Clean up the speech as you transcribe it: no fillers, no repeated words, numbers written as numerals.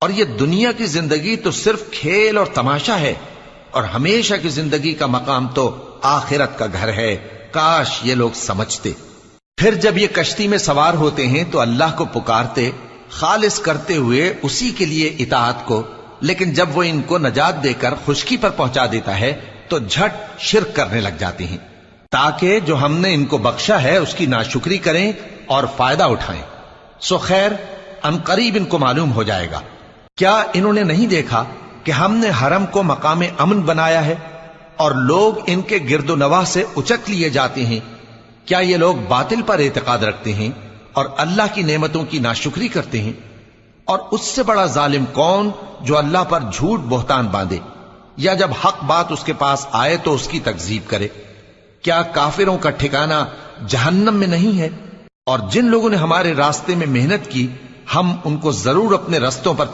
اور یہ دنیا کی زندگی تو صرف کھیل اور تماشا ہے، اور ہمیشہ کی زندگی کا مقام تو آخرت کا گھر ہے۔ کاش یہ لوگ سمجھتے۔ پھر جب یہ کشتی میں سوار ہوتے ہیں تو اللہ کو پکارتے، خالص کرتے ہوئے اسی کے لیے اطاعت کو، لیکن جب وہ ان کو نجات دے کر خشکی پر پہنچا دیتا ہے تو جھٹ شرک کرنے لگ جاتے ہیں، تاکہ جو ہم نے ان کو بخشا ہے اس کی ناشکری کریں اور فائدہ اٹھائیں۔ سو خیر ان قریب ان کو معلوم ہو جائے گا۔ کیا انہوں نے نہیں دیکھا کہ ہم نے حرم کو مقام امن بنایا ہے اور لوگ ان کے گرد و نواح سے اچک لیے جاتے ہیں؟ کیا یہ لوگ باطل پر اعتقاد رکھتے ہیں اور اللہ کی نعمتوں کی ناشکری کرتے ہیں؟ اور اس سے بڑا ظالم کون جو اللہ پر جھوٹ بہتان باندھے، یا جب حق بات اس کے پاس آئے تو اس کی تکذیب کرے؟ کیا کافروں کا ٹھکانہ جہنم میں نہیں ہے؟ اور جن لوگوں نے ہمارے راستے میں محنت کی ہم ان کو ضرور اپنے رستوں پر